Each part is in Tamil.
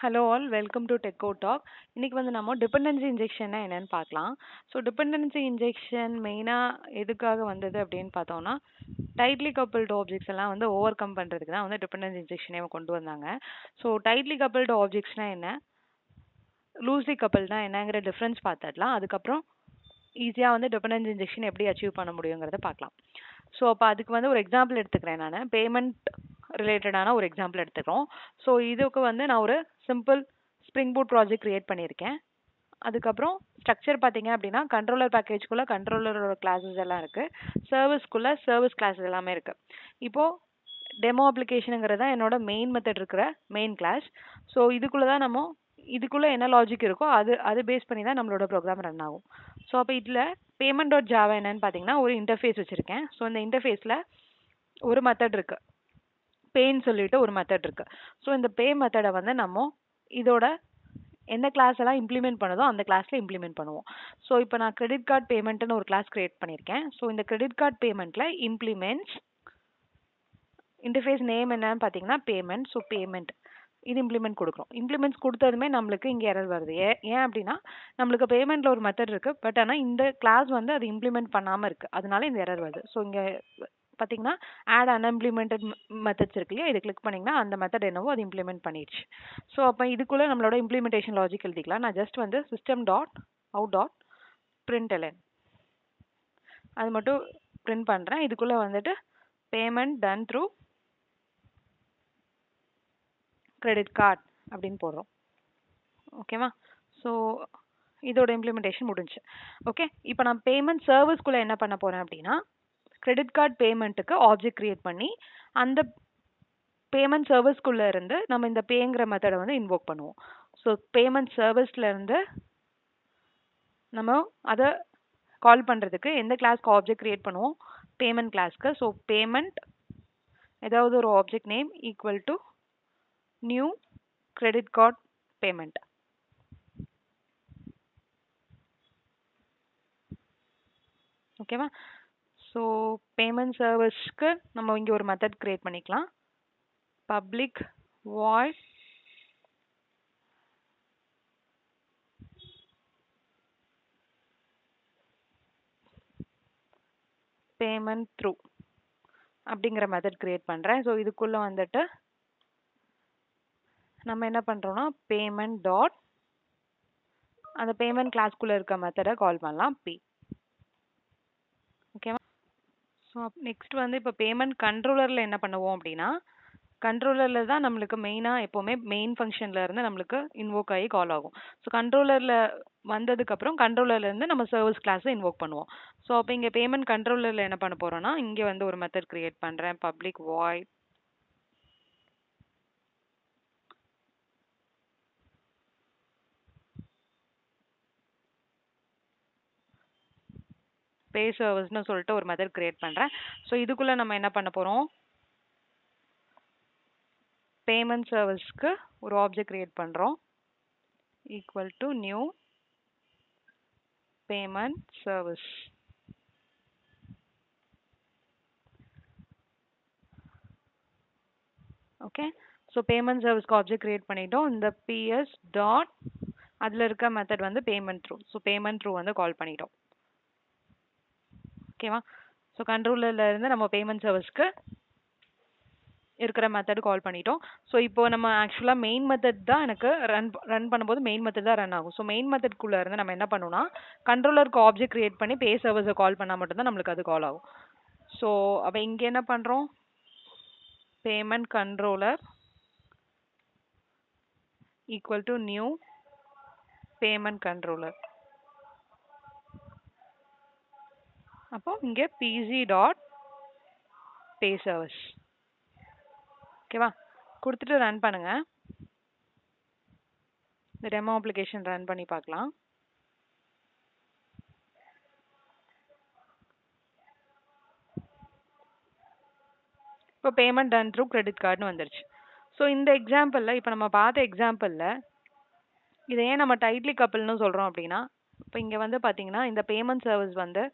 Hello all welcome to Techo Talk. இன்னைக்கு வந்து நம்ம டிபெண்டன்சி இன்ஜெக்ஷன்னா என்னன்னு பார்க்கலாம். ஸோ டிபெண்டன்சி இன்ஜெக்ஷன் மெயினாக எதுக்காக வந்தது அப்படின்னு பார்த்தோம்னா டைட்லி கப்பிள்டு ஆப்ஜெக்ட்ஸ் எல்லாம் வந்து ஓவர் கம் பண்ணுறதுக்கு தான் வந்து டிபெண்டன்சி இன்ஜெக்ஷனே கொண்டு வந்தாங்க. ஸோ டைட்லி கப்பிள்டு ஆப்ஜெக்ட்ஸ்னா என்ன, லூஸ்லி கப்பிள்னா என்னங்கிற டிஃப்ரென்ஸ் பார்த்துடலாம். அதுக்கப்புறம் ஈஸியாக வந்து டிபெண்டன்சி இன்ஜெக்ஷன் எப்படி அச்சீவ் பண்ண முடியுங்கிறத பார்க்கலாம். ஸோ அப்போ அதுக்கு வந்து ஒரு எக்ஸாம்பிள் எடுத்துக்கிறேன். நான் பேமெண்ட் ரிலேட்டடான ஒரு எக்ஸாம்பிள் எடுத்துக்கிறோம். ஸோ இதுக்கு வந்து நான் ஒரு simple spring boot project create பண்ணியிருக்கேன். அதுக்கப்புறம் ஸ்ட்ரக்சர் பார்த்தீங்க அப்படின்னா கண்ட்ரோலர் பேக்கேஜ்குள்ளே கண்ட்ரோலரோட கிளாஸஸ் எல்லாம் இருக்குது, சர்வீஸ்க்குள்ளே சர்வீஸ் கிளாஸஸ் எல்லாமே இருக்குது. இப்போது டெமோ அப்ளிகேஷனுங்கிறது தான் என்னோட மெயின் மெத்தட் இருக்கிற மெயின் கிளாஸ். ஸோ இதுக்குள்ளே தான் நம்ம இதுக்குள்ளே என்ன லாஜிக் இருக்கோ அது பேஸ் பண்ணி தான் நம்மளோட ப்ரோக்ராம் ரன் ஆகும். ஸோ அப்போ இதில் பேமெண்ட் டாட் ஜாவா என்னன்னு பார்த்தீங்கன்னா ஒரு இன்டர்ஃபேஸ் வச்சுருக்கேன். ஸோ இந்த இன்டர்ஃபேஸில் ஒரு மெத்தட் இருக்குது, பேன்னு சொல்லிட்டு ஒரு மெத்தட் இருக்குது. ஸோ இந்த பே மெத்தடை வந்து நம்ம இதோட எந்த கிளாஸ் எல்லாம் இம்ப்ளிமெண்ட் பண்ணதோ அந்த கிளாஸில் இம்ப்ளிமெண்ட் பண்ணுவோம். ஸோ இப்போ நான் கிரெடிட் கார்டு பேமெண்ட்னு ஒரு கிளாஸ் கிரியேட் பண்ணியிருக்கேன். ஸோ இந்த கிரெடிட் கார்டு பேமெண்ட்டில் இம்ப்ளிமெண்ட்ஸ் இன்டர்ஃபேஸ் நேம் என்னன்னு பார்த்தீங்கன்னா பேமெண்ட். ஸோ பேமெண்ட் இது இம்ப்ளிமெண்ட் கொடுக்குறோம். இம்ப்ளிமெண்ட்ஸ் கொடுத்ததுமே நம்மளுக்கு இங்கே எரர் வருது. ஏன் அப்படின்னா நம்மளுக்கு பேமெண்ட்டில் ஒரு மெத்தட் இருக்குது, பட் ஆனால் இந்த கிளாஸ் வந்து அது இம்ப்ளிமெண்ட் பண்ணாமல் இருக்குது, அதனால இந்த எரர் வருது. ஸோ இங்கே பார்த்தீங்கன்னா ஆட் அன்இம்ப்ளிமெண்டட் மெத்தட்ஸ் இருக்கு இல்லையா, இதை கிளிக் பண்ணிங்கன்னா அந்த மெத்தட் என்னவோ அது இம்ப்ளிமெண்ட் பண்ணிடுச்சு. ஸோ அப்போ இதுக்குள்ளே நம்மளோட இம்ப்ளிமெண்டேஷன் லாஜிக் எழுதிக்கலாம். நான் ஜஸ்ட் வந்து system dot out dot println அது மட்டும் பிரிண்ட் பண்ணுறேன். இதுக்குள்ளே வந்துட்டு payment ton through credit card அப்படின்னு போடுறோம். ஓகேவா? ஸோ இதோட இம்ப்ளிமெண்டேஷன் முடிஞ்சு. ஓகே, இப்போ நான் பேமெண்ட் சர்வீஸ்க்குள்ளே என்ன பண்ண போகிறேன் அப்படின்னா கிரெடிட் கார்டு பேமெண்ட்டுக்கு ஆப்ஜெக்ட் கிரியேட் பண்ணி அந்த பேமெண்ட் சர்வீஸ்க்குள்ளே இருந்து நம்ம இந்த பேங்கிற மெத்தடை வந்து இன்வோக் பண்ணுவோம். ஸோ பேமெண்ட் சர்வீஸ்லேருந்து நம்ம அதை கால் பண்ணுறதுக்கு எந்த கிளாஸ்க்கு ஆப்ஜெக்ட் கிரியேட் பண்ணுவோம், பேமெண்ட் கிளாஸ்க்கு. ஸோ பேமெண்ட் ஏதாவது ஒரு object name equal to new credit card payment. ஓகேவா? ஸோ பேமெண்ட் சர்வீஸ்க்கு நம்ம இங்கே ஒரு மெத்தட் கிரியேட் பண்ணிக்கலாம். பப்ளிக் வாய்ட் பேமெண்ட் த்ரூ அப்படிங்கிற மெத்தட் கிரியேட் பண்ணுறேன். ஸோ இதுக்குள்ளே வந்துட்டு நம்ம என்ன பண்ணுறோம்னா பேமெண்ட் டாட் அந்த பேமெண்ட் கிளாஸ்க்குள்ளே இருக்க மெத்தடை கால் பண்ணலாம் பே. ஓகேவா? ஸோ நெக்ஸ்ட் வந்து இப்போ பேமெண்ட் கண்ட்ரோலரில் என்ன பண்ணுவோம் அப்படின்னா கண்ட்ரோலரில் தான் நம்மளுக்கு மெயினாக எப்போவுமே மெயின் ஃபங்க்ஷனில் இருந்து நம்மளுக்கு இன்வோக் ஆகி கால் ஆகும். ஸோ கண்ட்ரோலரில் வந்ததுக்கப்புறம் கண்ட்ரோலர்லேருந்து நம்ம சர்வீஸ் கிளாஸை இன்வோக் பண்ணுவோம். ஸோ அப்போ இங்கே பேமெண்ட் கண்ட்ரோலரில் என்ன பண்ண போகிறோன்னா இங்கே வந்து ஒரு மெத்தட் கிரியேட் பண்ணுறேன். பப்ளிக் வாய்ட் பே சர்வீஸ்னு சொல்லிட்டு ஒரு மெத்தட் கிரியேட் பண்ணுறேன். ஸோ இதுக்குள்ளே நம்ம என்ன பண்ண போகிறோம், பேமெண்ட் சர்வீஸ்க்கு ஒரு ஆப்ஜெக்ட் கிரியேட் பண்ணுறோம் equal to new payment service. Okay, so payment சர்வீஸ்க்கு ஆப்ஜெக்ட் கிரியேட் பண்ணிட்டோம். இந்த பிஎஸ் டாட் அதில் இருக்க மெத்தட் வந்து payment through. So payment through வந்து கால் பண்ணிட்டோம். ஓகேவா? ஸோ கண்ட்ரோலரில் இருந்து நம்ம பேமெண்ட் சர்வீஸ்க்கு இருக்கிற மெத்தட் கால் பண்ணிட்டோம். ஸோ இப்போ நம்ம ஆக்சுவலாக மெயின் மெத்தட் தான் எனக்கு ரன் பண்ணும்போது மெயின் மெத்தட் தான் ரன் ஆகும். ஸோ மெயின் மெத்தட்குள்ளே இருந்து நம்ம என்ன பண்ணணும்னா கண்ட்ரோலருக்கு ஆப்ஜெக்ட் கிரியேட் பண்ணி பே சர்வீஸை கால் பண்ணால் மட்டும்தான் நம்மளுக்கு அது கால் ஆகும். ஸோ அப்போ இங்கே என்ன பண்ணுறோம், payment controller equal to new payment controller. அப்போ இங்கே பிசி டாட் பே சர்வீஸ். ஓகேவா? கொடுத்துட்டு ரன் பண்ணுங்க. இந்த டெமோ அப்ளிகேஷன் ரன் பண்ணி பார்க்கலாம். இப்போ பேமெண்ட் டன் த்ரூ கிரெடிட் கார்டுன்னு வந்துருச்சு. ஸோ இந்த எக்ஸாம்பிளில் இப்போ நம்ம பார்த்த எக்ஸாம்பிளில் இதை ஏன் நம்ம டைட்லி கப்பிள்னு சொல்கிறோம் அப்படின்னா இப்போ இங்கே வந்து பார்த்தீங்கன்னா இந்த பேமெண்ட் சர்வீஸ் வந்து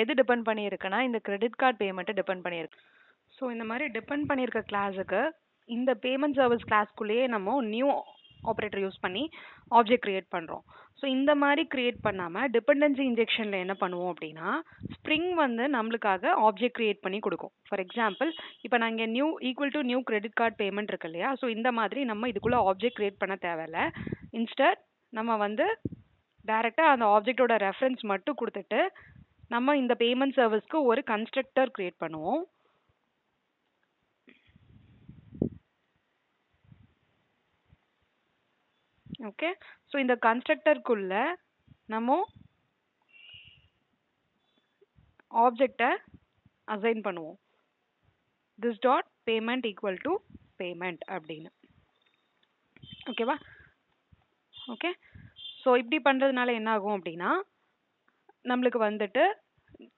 எது டிபெண்ட் பண்ணியிருக்குன்னா இந்த கிரெடிட் கார்டு பேமெண்ட்டை டிபெண்ட் பண்ணியிருக்கு. ஸோ இந்த மாதிரி டிபெண்ட் பண்ணியிருக்க கிளாஸுக்கு இந்த பேமெண்ட் சர்வீஸ் கிளாஸ்க்குள்ளேயே நம்ம நியூ ஆப்ரேட்டர் யூஸ் பண்ணி ஆப்ஜெக்ட் கிரியேட் பண்ணுறோம். ஸோ இந்த மாதிரி கிரியேட் பண்ணாமல் டிபெண்டன்சி இன்ஜெக்ஷனில் என்ன பண்ணுவோம் அப்படின்னா ஸ்ப்ரிங் வந்து நம்மளுக்காக ஆப்ஜெக்ட் கிரியேட் பண்ணி கொடுக்கும். ஃபார் எக்ஸாம்பிள் இப்போ நான் இங்கே new equal to new credit card payment இருக்கு இல்லையா, ஸோ இந்த மாதிரி நம்ம இதுக்குள்ளே ஆப்ஜெக்ட் கிரியேட் பண்ண தேவையில்ல. இன்ஸ்டட் நம்ம வந்து டைரெக்டாக அந்த ஆப்ஜெக்டோட ரெஃபரன்ஸ் மட்டும் கொடுத்துட்டு நம்ம இந்த பேமெண்ட் சர்வீஸ்க்கு ஒரு கன்ஸ்ட்ரக்டர் கிரியேட் பண்ணுவோம். ஓகே, ஸோ இந்த கன்ஸ்ட்ரக்டருக்குள்ள நம்ம ஆப்ஜெக்டை அசைன் பண்ணுவோம். This dot payment equal to payment அப்படின்னு. ஓகேவா? ஓகே, ஸோ இப்படி பண்ணுறதுனால என்ன ஆகும் அப்படின்னா நம்மளுக்கு வந்துட்டு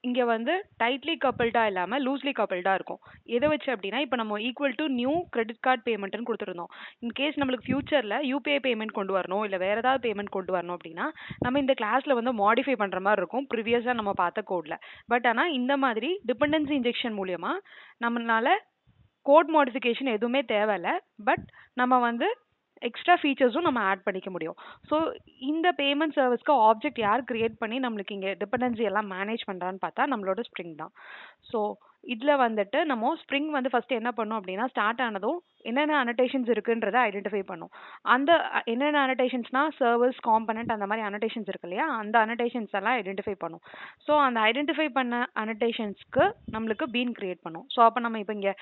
இங்கே வந்து டைட்லி கப்பிள்டாக இல்லாமல் லூஸ்லி கப்பிள்டாக இருக்கும். எதை வச்சு அப்படின்னா இப்போ நம்ம equal to new credit card பேமெண்ட்னு கொடுத்துருந்தோம். இன்கேஸ் நம்மளுக்கு ஃபியூச்சரில் யூபிஐ பேமெண்ட் கொண்டு வரணும் இல்லை வேறு ஏதாவது பேமெண்ட் கொண்டு வரணும் அப்படின்னா நம்ம இந்த கிளாஸில் வந்து மாடிஃபை பண்ணுற மாதிரி இருக்கும் ப்ரீவியஸாக நம்ம பார்த்த கோடில். பட் ஆனால் இந்த மாதிரி டிபெண்டன்சி இன்ஜெக்ஷன் மூலியமா நம்மளால கோட் மாடிஃபிகேஷன் எதுவுமே தேவையில்லை. பட் நம்ம வந்து எக்ஸ்ட்ரா ஃபீச்சர்ஸும் நம்ம ஆட் பண்ணிக்க முடியும். ஸோ இந்த பேமெண்ட் சர்வீஸ்க்கு ஆப்ஜெக்ட் யார் கிரியேட் பண்ணி நம்மளுக்கு இங்கே டிபெண்டன்சி எல்லாம் மேனேஜ் பண்ணுறான்னு பார்த்தா நம்மளோட ஸ்ப்ரிங் தான். ஸோ இதில் வந்துட்டு நம்ம ஸ்ப்ரிங் வந்து ஃபஸ்ட்டு என்ன பண்ணோம் அப்படின்னா ஸ்டார்ட் ஆனதும் என்னென்ன அனடேஷன்ஸ் இருக்குன்றதை ஐடென்டிஃபை பண்ணும். அந்த என்னென்ன அனடேஷன்ஸ்னா சர்வீஸ் காம்பனண்ட் அந்த மாதிரி அனடேஷன்ஸ் இருக்கு இல்லையா, அந்த அனடேஷன்ஸ் எல்லாம் ஐடென்டிஃபை பண்ணும். ஸோ அந்த ஐடென்டிஃபை பண்ண அனடேஷன்ஸ்க்கு நம்மளுக்கு பீன் கிரியேட் பண்ணும். ஸோ அப்போ நம்ம இப்போ இங்கே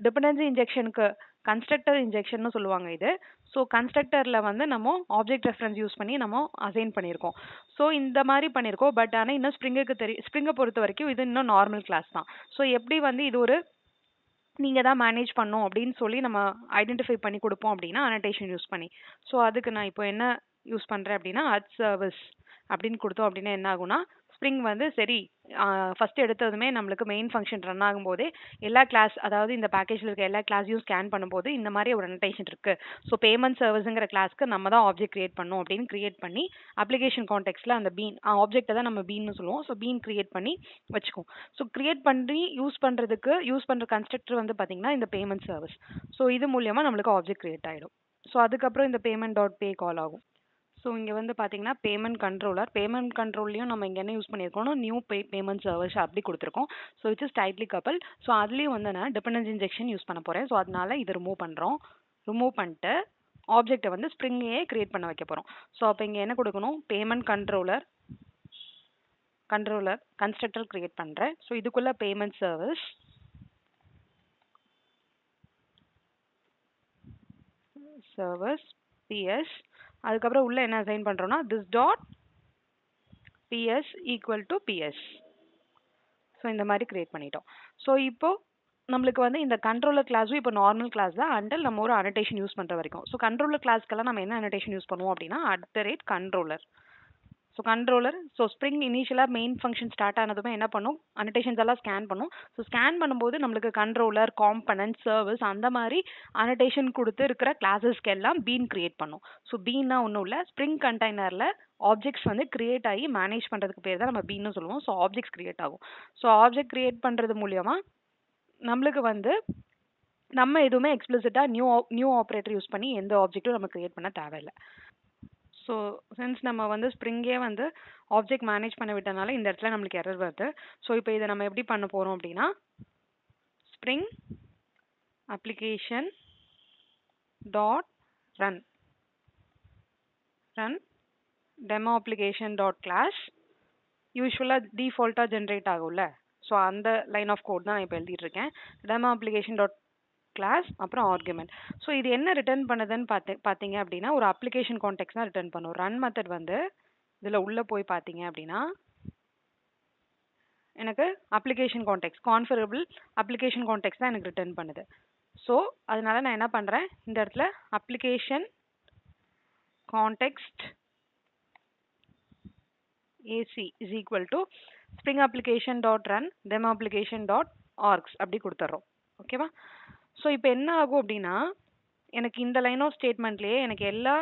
டிபெண்டன்சி இன்ஜெக்ஷனுக்கு கன்ஸ்ட்ரக்டர் இன்ஜெக்ஷன் சொல்லுவாங்க இது. ஸோ கன்ஸ்ட்ரக்டரில் வந்து நம்ம ஆப்ஜெக்ட் ரெஃபரன்ஸ் யூஸ் பண்ணி நம்ம அசைன் பண்ணியிருக்கோம். ஸோ இந்த மாதிரி பண்ணியிருக்கோம். பட் ஆனால் இன்னும் ஸ்ப்ரிங்கை பொறுத்த வரைக்கும் இது இன்னும் நார்மல் கிளாஸ் தான். ஸோ எப்படி வந்து இது ஒரு நீங்கள் தான் மேனேஜ் பண்ணும் அப்படின்னு சொல்லி நம்ம ஐடென்டிஃபை பண்ணி கொடுப்போம் அப்படின்னா அனடேஷன் யூஸ் பண்ணி. ஸோ அதுக்கு நான் இப்போ என்ன யூஸ் பண்ணுறேன் அப்படின்னா அட் சர்வீஸ் அப்படின்னு கொடுத்தோம் அப்படின்னா என்ன ஆகும்னா ஸ்ப்ரிங் வந்து சரி ஃபஸ்ட்டு எடுத்ததுமே நம்மளுக்கு மெயின் ஃபங்க்ஷன் ரன் ஆகும்போதே எல்லா கிளாஸ் அதாவது இந்த பேக்கேஜில் இருக்க எல்லா கிளாஸையும் ஸ்கேன் பண்ணும்போது இந்த மாதிரி ஒரு அனடேஷன் இருக்குது. ஸோ பேமெண்ட் சர்வீஸுங்கிற கிளாஸ்க்கு நம்ம தான் ஆப்ஜெக்ட் கிரியேட் பண்ணோம் அப்படின்னு கிரியேட் பண்ணி அப்ளிகேஷன் கான்டெக்ஸ்ட்டில் அந்த பீன் ஆப்ஜெக்டை தான் நம்ம பீன்னு சொல்லுவோம். ஸோ பீன் கிரியேட் பண்ணி வச்சுக்குவோம். ஸோ கிரியேட் பண்ணி யூஸ் பண்ணுற கன்ஸ்ட்ரக்டர் வந்து பார்த்தீங்கன்னா இந்த பேமெண்ட் சர்வீஸ். ஸோ இது மூலியமாக நம்மளுக்கு ஆப்ஜெக்ட் கிரியேட் ஆகிடும். ஸோ அதுக்கப்புறம் இந்த பேமெண்ட் டாட் பே கால் ஆகும். ஸோ இங்கே வந்து பார்த்தீங்கன்னா பேமெண்ட் கண்ட்ரோல்லையும் நம்ம இங்கே என்ன யூஸ் பண்ணியிருக்கோம்னா நியூ பேமெண்ட் சர்வீஸ் அப்படி கொடுத்துருக்கோம். ஸோ விச் இஸ் டைட்லி கப்பல். ஸோ அதுலேயும் வந்து நான் டிபெண்டன்சி இன்ஜெக்ஷன் யூஸ் பண்ண போகிறேன். ஸோ அதனால இது ரிமூவ் பண்ணிட்டு ஆப்ஜெக்டை வந்து ஸ்ப்ரிங்கையே கிரியேட் பண்ண வைக்க போகிறோம். ஸோ அப்போ இங்கே என்ன கொடுக்கணும், பேமெண்ட் கண்ட்ரோலர் கன்ஸ்ட்ரக்டர் கிரியேட் பண்ணுறேன். ஸோ இதுக்குள்ளே பேமெண்ட் சர்வீஸ் பிஎஸ் அதுக்கப்புறம் உள்ள என்ன அசைன் பண்றோம்னா this dot PS equal to PS. So இந்த மாதிரி கிரியேட் பண்ணிட்டோம். ஸோ இப்போ நம்மளுக்கு வந்து இந்த கண்ட்ரோலர் கிளாஸும் இப்போ நார்மல் கிளாஸ் தான் அண்டல் நம்ம ஒரு அனடேஷன் யூஸ் பண்ணுற வரைக்கும். ஸோ கண்ட்ரோலர் கிளாஸ்க்கெல்லாம் நம்ம என்ன அனடேஷன் யூஸ் பண்ணுவோம் அப்படின்னா @கண்ட்ரோலர். ஸோ ஸ்ப்ரிங் இனிஷியலாக மெயின் ஃபங்க்ஷன் ஸ்டார்ட் ஆனதுமே என்ன பண்ணும், அனடேஷன்ஸ் எல்லாம் ஸ்கேன் பண்ணும். ஸோ ஸ்கேன் பண்ணும்போது நம்மளுக்கு கண்ட்ரோலர் காம்பனன்ட் சர்வீஸ் அந்த மாதிரி அனடேஷன் கொடுத்து இருக்கிற கிளாஸஸ்க்கு எல்லாம் பீன் கிரியேட் பண்ணும். ஸோ பீன்னா ஒன்றும் இல்லை, ஸ்ப்ரிங் கண்டெய்னரில் ஆப்ஜெக்ட்ஸ் வந்து கிரியேட் ஆகி மேனேஜ் பண்ணுறதுக்கு பேர் தான் நம்ம பீன்னு சொல்லுவோம். ஸோ ஆப்ஜெக்ட்ஸ் கிரியேட் ஆகும். ஸோ ஆப்ஜெக்ட் கிரியேட் பண்ணுறது மூலியமா நம்மளுக்கு வந்து நம்ம எதுவுமே எக்ஸ்பிளிசிட்டாக நியூ ஆப்ரேட்டர் யூஸ் பண்ணி எந்த ஆப்ஜெக்ட்டும் நம்ம கிரியேட் பண்ண தேவையில்லை. ஸோ சின்ஸ் நம்ம வந்து ஸ்ப்ரிங்கே வந்து ஆப்ஜெக்ட் மேனேஜ் பண்ண விட்டனால இந்த இடத்துல நம்மளுக்கு எரர் வருது. ஸோ இப்போ இதை நம்ம எப்படி பண்ண போகிறோம் அப்படின்னா spring application dot run demo application dot class யூஸ்வலாக டிஃபால்ட்டாக ஜென்ரேட் ஆகும்ல, ஸோ அந்த லைன் ஆஃப் கோட் தான் நான் இப்போ எழுதிட்டு இருக்கேன். டெமோ அப்ளிகேஷன் டாட் கிளாஸ் அப்புறம் ஆர்குமெண்ட். ஸோ இது என்ன ரிட்டர்ன் பண்ணுதுன்னு பார்த்தீங்க அப்படின்னா ஒரு அப்ளிகேஷன் கான்டெக்ட் தான் ரிட்டர்ன் பண்ணும். ரன் மெத்தட் வந்து இதில் உள்ளே போய் பார்த்தீங்க அப்படின்னா எனக்கு application contact configurable application contact தான் எனக்கு ரிட்டர்ன் பண்ணுது. ஸோ அதனால நான் என்ன பண்ணுறேன், இந்த இடத்துல application context AC is equal to spring application dot run demo application dot args அப்படி கொடுத்துட்றோம். ஓகேவா? ஸோ இப்போ என்ன ஆகும் அப்படின்னா எனக்கு இந்த லைன் ஆஃப் ஸ்டேட்மெண்ட்லேயே எனக்கு எல்லா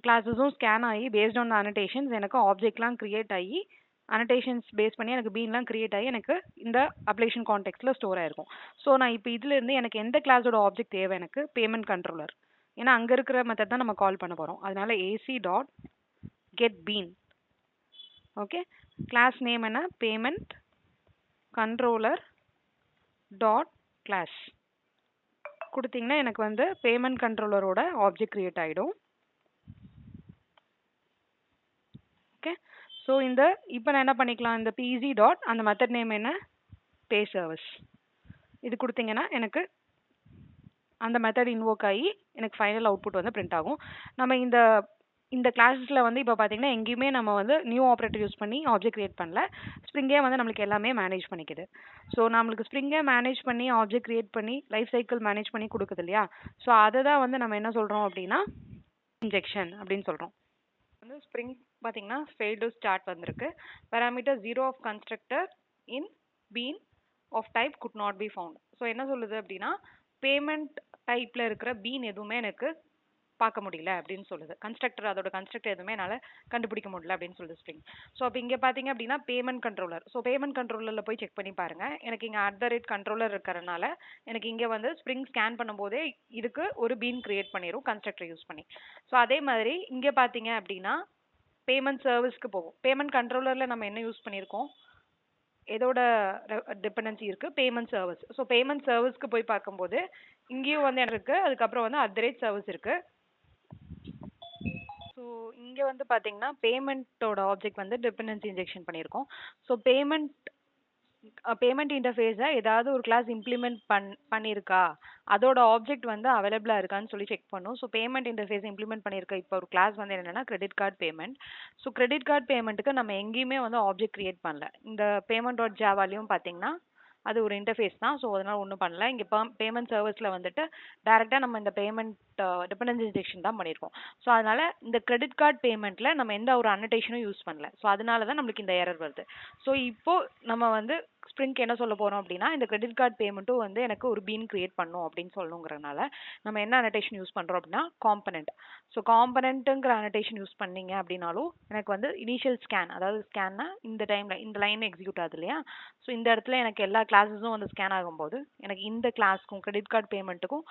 கிளாஸஸும் ஸ்கேன் ஆகி பேஸ்ட் ஆன் த அனடேஷன்ஸ் எனக்கு ஆப்ஜெக்ட்லாம் கிரியேட் ஆகி அனடேஷன்ஸ் பேஸ் பண்ணி எனக்கு பீன்லாம் கிரியேட் ஆகி எனக்கு இந்த அப்ளிகேஷன் கான்டெக்ட்டில் ஸ்டோர் ஆயிருக்கும். ஸோ நான் இப்போ இதுலேருந்து எனக்கு எந்த கிளாஸோட ஆப்ஜெக்ட் தேவை, எனக்கு பேமெண்ட் கண்ட்ரோலர். ஏன்னா அங்க இருக்கிற மெத்தட் தான் நம்ம கால் பண்ண போறோம். அதனால AC dot get bean. Okay, class name என்ன, பேமெண்ட் கண்ட்ரோலர் டாட் கிளாஸ் கொடுத்தீங்கன்னா எனக்கு வந்து பேமெண்ட் கண்ட்ரோலரோட ஆப்ஜெக்ட் கிரியேட் ஆகிடும். ஓகே, ஸோ இப்போ நான் என்ன பண்ணிக்கலாம், இந்த பிசி டாட் அந்த மெத்தட் நேம் என்ன, பே சர்வீஸ் இது கொடுத்தீங்கன்னா எனக்கு அந்த மெத்தட் இன்வோக் ஆகி எனக்கு ஃபைனல் அவுட்புட் வந்து பிரிண்ட் ஆகும். நம்ம இந்த கிளாஸஸில் வந்து இப்போ பார்த்தீங்கன்னா எங்கேயுமே நம்ம வந்து நியூ ஆப்ரேட்டர் யூஸ் பண்ணி ஆப்ஜெக்ட் கிரியேட் பண்ணல. ஸ்ப்ரிங்கே வந்து நம்மளுக்கு எல்லாமே மேனேஜ் பண்ணிக்குது. ஸோ நம்மளுக்கு ஸ்ப்ரிங்கே மேனேஜ் பண்ணி ஆப்ஜெக்ட் கிரியேட் பண்ணி லைஃப் சைக்கிள் மேனேஜ் பண்ணி கொடுக்குது இல்லையா. ஸோ அதை தான் வந்து நம்ம என்ன சொல்கிறோம் அப்படின்னா இன்ஜெக்ஷன் அப்படின்னு சொல்கிறோம். வந்து ஸ்ப்ரிங் பார்த்தீங்கன்னா ஃபெயில் டு ஸ்டார்ட் வந்திருக்கு. Parameter 0 of constructor in bean of type could not be found. So என்ன சொல்லுது அப்படின்னா பேமெண்ட் டைப்பில் இருக்கிற பீன் எதுவுமே எனக்கு பார்க்க முடியல அப்படின்னு சொல்லுது. கன்ஸ்ட்ரக்டர் அதோட கன்ஸ்ட்ரக்டர் எதுவுமே என்னால் கண்டுபிடிக்க முடியல அப்படின்னு சொல்லுது ஸ்ப்ரிங். ஸோ அப்போ இங்கே பார்த்தீங்க அப்படின்னா பேமெண்ட் கண்ட்ரோலர். ஸோ பேமெண்ட் கண்ட்ரோலரில் போய் செக் பண்ணி பாருங்க. எனக்கு இங்கே @கண்ட்ரோலர் இருக்கிறனால எனக்கு இங்கே வந்து ஸ்ப்ரிங் ஸ்கேன் பண்ணும்போதே இதுக்கு ஒரு பீன் கிரியேட் பண்ணிடும் கன்ஸ்ட்ரக்டர் யூஸ் பண்ணி. ஸோ அதே மாதிரி இங்கே பார்த்தீங்க அப்படின்னா பேமெண்ட் சர்வீஸ்க்கு போகும். பேமெண்ட் கண்ட்ரோலரில் நம்ம என்ன யூஸ் பண்ணியிருக்கோம், எதோட டிபெண்டன்சி இருக்கு, பேமெண்ட் சர்வீஸ். ஸோ பேமெண்ட் சர்வீஸ்க்கு போய் பார்க்கும்போது இங்கேயும் வந்து எனக்கு இருக்கு, அதுக்கப்புறம் வந்து @சர்வீஸ் இருக்கு. ஸோ இங்கே வந்து பார்த்தீங்கன்னா பேமெண்ட்டோட ஆப்ஜெக்ட் வந்து டிபெண்டன்சி இன்ஜெக்ஷன் பண்ணியிருக்கோம். ஸோ பேமெண்ட் இன்டர்ஃபேஸை ஏதாவது ஒரு கிளாஸ் இம்ப்ளிமெண்ட் பண்ணியிருக்கா, அதோட ஆப்ஜெக்ட் வந்து அவைலபிளாக இருக்கான்னு சொல்லி செக் பண்ணும். ஸோ பேமெண்ட் இன்டர்ஃபேஸ் இம்ப்ளிமெண்ட் பண்ணியிருக்க இப்போ ஒரு கிளாஸ் வந்து என்னென்னா credit card payment. So credit card பேமெண்ட்டுக்கு நம்ம எங்கேயுமே வந்து ஆப்ஜெக்ட் கிரியேட் பண்ணல. இந்த பேமெண்ட் டாட் ஜாவாலையும் பார்த்தீங்கன்னா அது ஒரு இன்டர்ஃபேஸ் தான். ஸோ அதனால் ஒன்றும் பண்ணல. இங்கே பேமெண்ட் சர்வீஸில் வந்துட்டு டேரெக்டாக நம்ம இந்த பேமெண்ட் டிபெண்டன்சி இன்ஜெக்ஷன் தான் பண்ணியிருக்கோம். ஸோ அதனால் இந்த கிரெடிட் கார்டு பேமெண்ட்டில் நம்ம எந்த ஒரு அன்னோட்டேஷனும் யூஸ் பண்ணல. ஸோ அதனால தான் நம்மளுக்கு இந்த எரர் வருது. ஸோ இப்போது நம்ம வந்து ஸ்ப்ரிங்க்கு என்ன சொல்ல போகிறோம் அப்படின்னா இந்த கிரெடிட் கார்டு பேமெண்ட்டும் வந்து எனக்கு ஒரு பீன் கிரியேட் பண்ணும் அப்படின்னு சொல்லணுங்கிறனால நம்ம என்ன அன்னோட்டேஷன் யூஸ் பண்ணுறோம் அப்படின்னா காம்பனண்ட். ஸோ காம்பனண்ட்டுங்கிற அன்னோட்டேஷன் யூஸ் பண்ணீங்க அப்படின்னாலும் எனக்கு வந்து இனிஷியல் ஸ்கேன், அதாவது ஸ்கேன்னா இந்த டைமில் இந்த லைன் எக்ஸிக்யூட் ஆகுது இல்லையா. ஸோ இந்த இடத்துல எனக்கு எல்லா கிளாஸஸும் வந்து ஸ்கேன் ஆகும்போது எனக்கு இந்த கிளாஸ்க்கும் கிரெடிட் கார்டு பேமெண்ட்டுக்கும்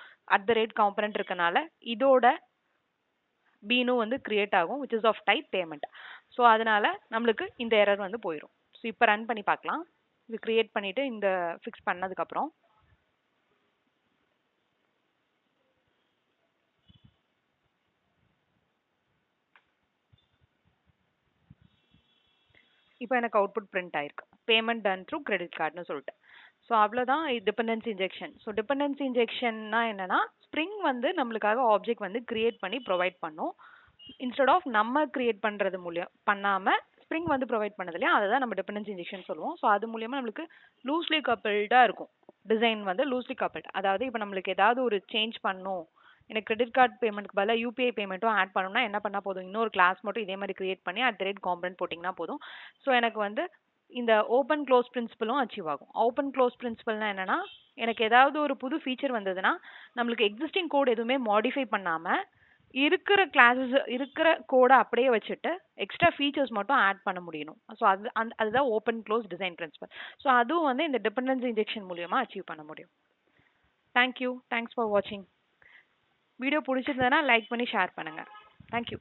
@காம்பனண்ட் இருக்கனால இதோட பீனும் வந்து கிரியேட் ஆகும் which is of type payment. So அதனால நம்மளுக்கு இந்த எரர் வந்து போயிடும். ஸோ இப்போ ரன் பண்ணி பார்க்கலாம். இது கிரியேட் பண்ணிட்டு இந்த ஃபிக்ஸ் பண்ணதுக்கப்புறம் இப்போ எனக்கு அவுட்புட் பிரிண்ட் ஆயிருக்கு, பேமெண்ட் டன் த்ரூ கிரெடிட் கார்டுன்னு சொல்லிட்டு. ஸோ அவ்வளோதான் டிபெண்டன்சி இன்ஜெக்ஷன். ஸோ டிபெண்டன்சி இன்ஜெக்ஷன்னா என்னன்னா ஸ்ப்ரிங் வந்து நம்மளுக்காக ஆப்ஜெக்ட் வந்து கிரியேட் பண்ணி ப்ரொவைட் பண்ணும். இன்ஸ்டெட் ஆஃப் நம்ம கிரியேட் பண்ணுறது பண்ணாமல் ஸ்ப்ரிங் வந்து ப்ரொவைட் பண்ணது இல்லையா, அதை தான் நம்ம டிபெண்டன்சி இன்ஜெக்ஷன் சொல்லுவோம். ஸோ அது மூலியமாக நம்மளுக்கு லூஸ்லி கப்பிள்டாக இருக்கும். டிசைன் வந்து லூஸ்லி கப்பிள்ட். அதாவது இப்போ நம்மளுக்கு ஏதாவது ஒரு சேஞ்ச் பண்ணணும், எனக்கு கிரெடிட் கார்டு பேமெண்ட்க்கு பதிலாக யூபிஐ பேமெண்ட்டும் ஆட் பண்ணணும்னா என்ன பண்ணால் போதும், இன்னொரு கிளாஸ் மட்டும் இதே மாதிரி கிரியேட் பண்ணி @காம்பனண்ட் போட்டிங்கன்னா போதும். ஸோ எனக்கு வந்து இந்த ஓப்பன் க்ளோஸ் பிரின்சிபலும் அச்சீவ் ஆகும். ஓப்பன் க்ளோஸ் பிரின்சிபல்னா என்னன்னா எனக்கு ஏதாவது ஒரு புது ஃபீச்சர் வந்ததுன்னா நம்மளுக்கு எக்ஸிஸ்டிங் கோட் எதுவுமே மாடிஃபை பண்ணாமல் இருக்கிற கிளாஸஸ் இருக்கிற கோடை அப்படியே வச்சுட்டு எக்ஸ்ட்ரா ஃபீச்சர்ஸ் மட்டும் ஆட் பண்ண முடியணும். ஸோ அதுதான் open close design principle. So அதுவும் வந்து இந்த டிபெண்டன்சி இன்ஜெக்ஷன் மூலியமாக அச்சீவ் பண்ண முடியும். தேங்க்யூ, தேங்க்ஸ் ஃபார் வாட்சிங். வீடியோ பிடிச்சிருந்ததுன்னா லைக் பண்ணி ஷேர் பண்ணுங்கள். தேங்க்யூ.